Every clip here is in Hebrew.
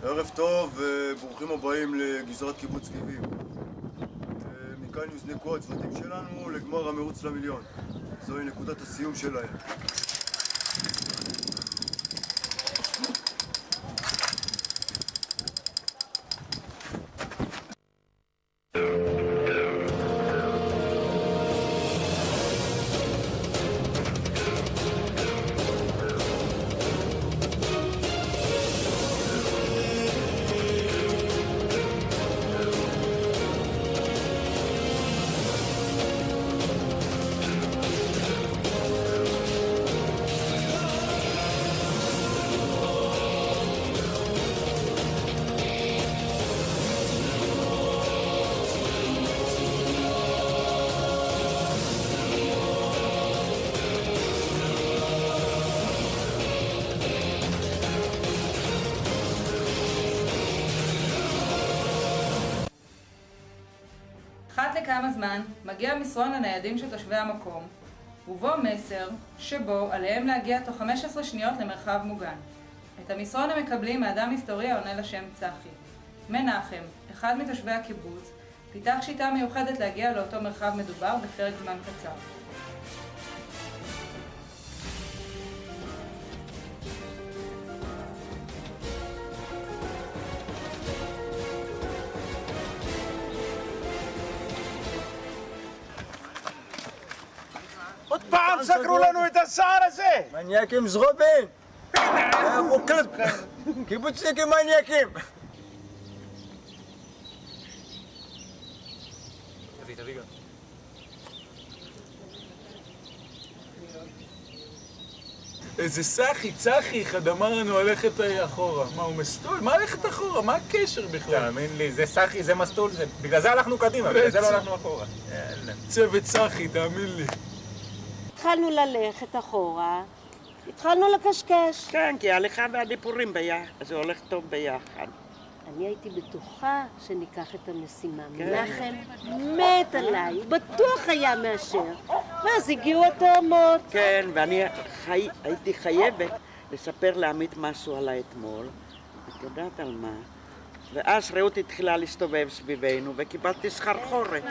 ערב טוב וברוכים הבאים לגזרת קיבוץ גיבים. מכאן יוזנקו הצוותים שלנו לגמר המרוץ למיליון. זוהי נקודת הסיום שלהם. אחת לכמה זמן מגיע מסרון לניידים של תושבי המקום, ובו מסר שבו עליהם להגיע תוך 15 שניות למרחב מוגן. את המסרון הם מקבלים מאדם היסטורי העונה לשם צחי. מנחם, אחד מתושבי הקיבוץ, פיתח שיטה מיוחדת להגיע לאותו מרחב מדובר בפרק זמן קצר. עוד פעם סגרו לנו את השער הזה! מניאקים זרובין! אנחנו כלב! קיבוצניקים מניאקים! תביא גם. איזה צחי, אחד אמר לנו ללכת אחורה. מה, הוא מסטול? מה ללכת אחורה? מה הקשר בכלל? תאמין לי, זה צחי, זה מסטול, בגלל זה הלכנו קדימה, בגלל זה לא הלכנו אחורה. צוות צחי, תאמין לי. התחלנו ללכת אחורה, התחלנו לקשקש. כן, כי ההליכה והדיפורים ביחד, זה הולך טוב ביחד. אני הייתי בטוחה שניקח את המשימה. מנחם מת עליי, הוא בטוח היה מאשר. ואז הגיעו התאומות. כן, ואני הייתי חייבת לספר לעמית משהו על האתמול. את יודעת על מה? ואז רעות התחילה להסתובב סביבנו וקיבלתי סחרחורת.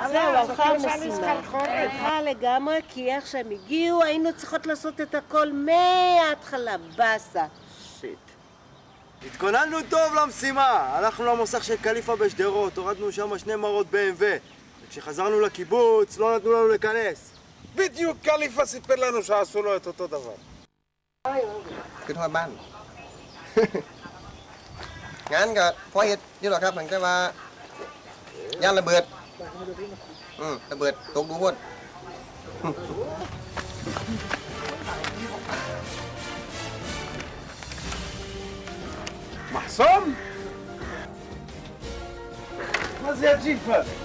זהו, הלכה המשימה. הלכה לגמרי, כי איך שהם הגיעו, היינו צריכות לעשות את הכל מההתחלה, בסה. שיט. התכוננו טוב למשימה. הלכנו למוסך של קליפה בשדרות, הורדנו שם 2 מרות BMW. וכשחזרנו לקיבוץ, לא נתנו לנו להיכנס. בדיוק קליפה סיפר לנו שעשו לו את אותו דבר.ขึ้นฮอดบ้าน งั้นก็พอเฮ็ดอยู่หรอกครับแต่ว่าย่านระเบิดระเบิดตกดูโพด מחסום? מה זה הג'יפ הזה?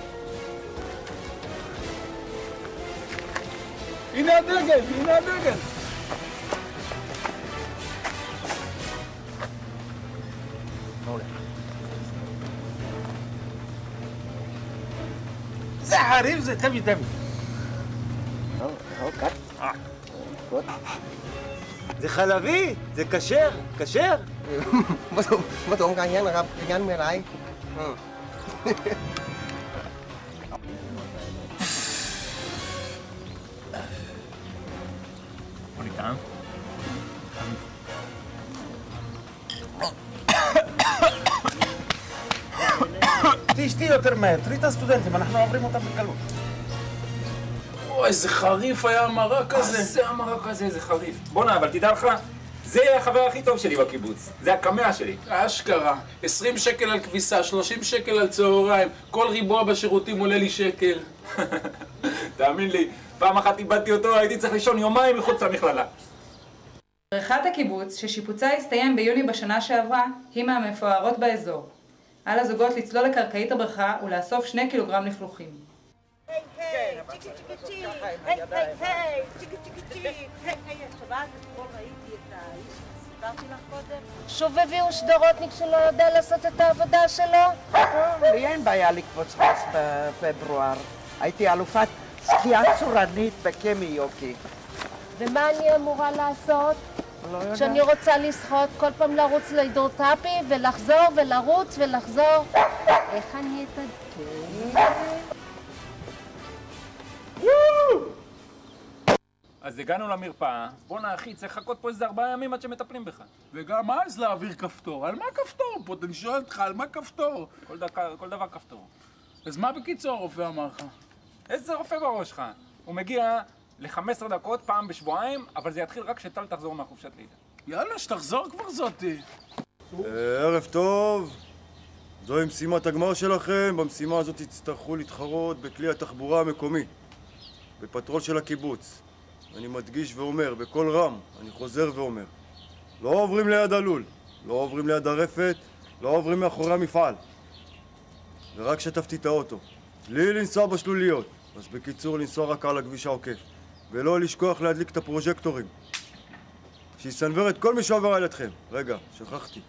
הנה הדגל, הנה הדגל! זה חריף, זה תביא. זה חלבי, זה כשר, כשר. ผสมกันยังนะครับงั้นไม่ไร טעם? תשתי יותר מהר, תראי את הסטודנטים, אנחנו עוברים אותם בקלות. אוי, איזה חריף היה המרק הזה. זה המרק הזה, איזה חריף. בוא'נה, אבל תדע לך, זה החבר הכי טוב שלי בקיבוץ. זה הקמע שלי. אשכרה. 20 שקל על כביסה, 30 שקל על צהריים. כל ריבוע בשירותים עולה לי שקל. תאמין לי, פעם אחת איבדתי אותו, הייתי צריך לישון יומיים מחוץ למכללה. בריכת הקיבוץ, ששיפוצה הסתיים ביוני בשנה שעברה, היא מהמפוארות באזור. על הזוגות לצלול לקרקעית הבריכה ולאסוף 2 קילוגרם לכלוכים. היי היי, צ'יקי צ'יקי צ'י, היי היי היי, צ'יקי צ'יקי צ'י, היי היי, שבת, אתמול ראיתי את האיש שסיפרתי לך קודם. שוב הביאו שדרותניק שלא יודע לעשות את העבודה שלו? לי אין בעיה לקפוץ חוץ בפברואר. הייתי אלופת שחייה צורנית בקמי יוקי. ומה אני אמורה לעשות? שאני רוצה לשחות, כל פעם לרוץ להידרוטאפי ולחזור ולרוץ ולחזור. איך אני אתעדכן? אז הגענו למרפאה, בואנה אחי, צריך לחכות פה איזה 4 ימים עד שמטפלים בך. וגם אז להעביר כפתור. על מה כפתור? פה אני שואל אותך, על מה כפתור? כל דבר כפתור. אז מה בקיצור הרופא אמר לך? איזה רופא בראש שלך? הוא מגיע ל-15 דקות פעם בשבועיים, אבל זה יתחיל רק כשטל תחזור מהחופשת לידה. יאללה, שתחזור כבר זאתי. ערב טוב. זוהי משימת הגמר שלכם. במשימה הזאת תצטרכו להתחרות בכלי התחבורה המקומי, בפטרול של הקיבוץ. אני מדגיש ואומר, בקול רם, אני חוזר ואומר, לא עוברים ליד הלול, לא עוברים ליד הרפת, לא עוברים מאחורי המפעל. ורק שטפתי את האוטו, בלי לנסוע בשלוליות. אז בקיצור, לנסוע רק על הכביש העוקף, ולא לשכוח להדליק את הפרוז'קטורים, שיסנבר את כל מי שעובר על ידכם. רגע, שכחתי,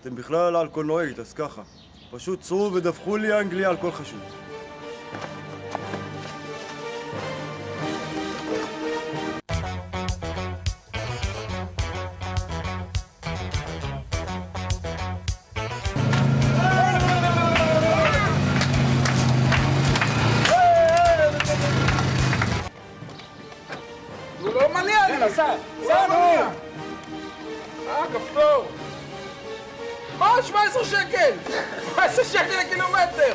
אתם בכלל על קולנועית, אז ככה, פשוט צרו ודווחו לי אנגליה על כל חשוד. כפתור! מה? 17 שקל! 17 שקל לקילומטר!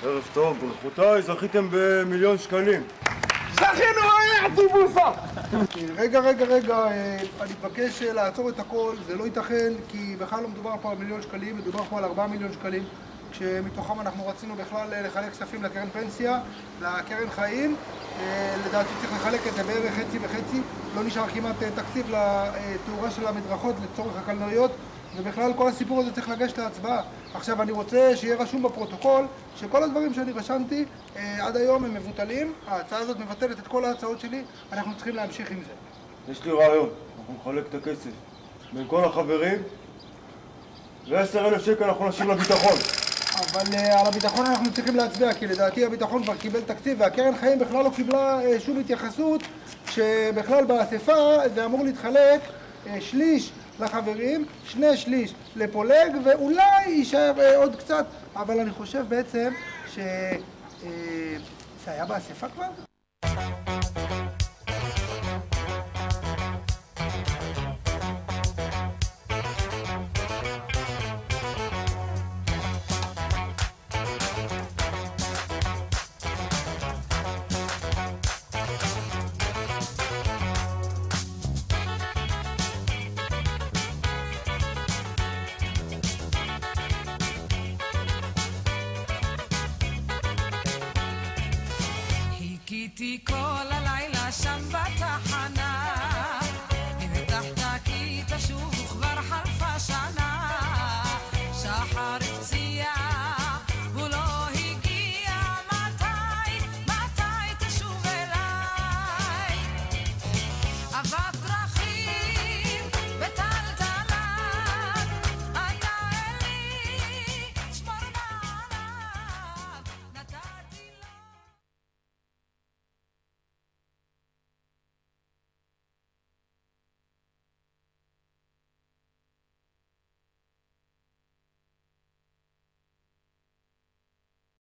ערב טוב, ברכותיי, זכיתם ב1,000,000 שקלים. זכינו, טיבוסה! רגע, אני מבקש לעצור את הכל, זה לא ייתכן, כי בכלל לא מדובר פה על 1,000,000 שקלים, מדובר פה על 4,000,000 שקלים, כשמתוכם אנחנו רצינו בכלל לחלק כספים לקרן פנסיה, לקרן חיים, לדעתי צריך לחלק את זה בערך חצי וחצי, לא נשאר כמעט תקציב לתאורה של המדרכות לצורך הקלנועיות, ובכלל כל הסיפור הזה צריך לגשת להצבעה. עכשיו אני רוצה שיהיה רשום בפרוטוקול שכל הדברים שאני רשמתי עד היום הם מבוטלים, ההצעה הזאת מבטלת את כל ההצעות שלי, אנחנו צריכים להמשיך עם זה. יש לי רעיון, אנחנו נחלק את הכסף בין כל החברים, ו10,000 שקל אנחנו נשאיר לביטחון. אבל על הביטחון אנחנו צריכים להצביע, כי לדעתי הביטחון כבר קיבל תקציב והקרן חיים בכלל לא קיבלה שום התייחסות, שבכלל באספה זה אמור להתחלק שליש לחברים, 2/3 לפולג, ואולי יישאר עוד קצת, אבל אני חושב בעצם זה היה באספה כבר? חיכיתי כל הלילה שם בתא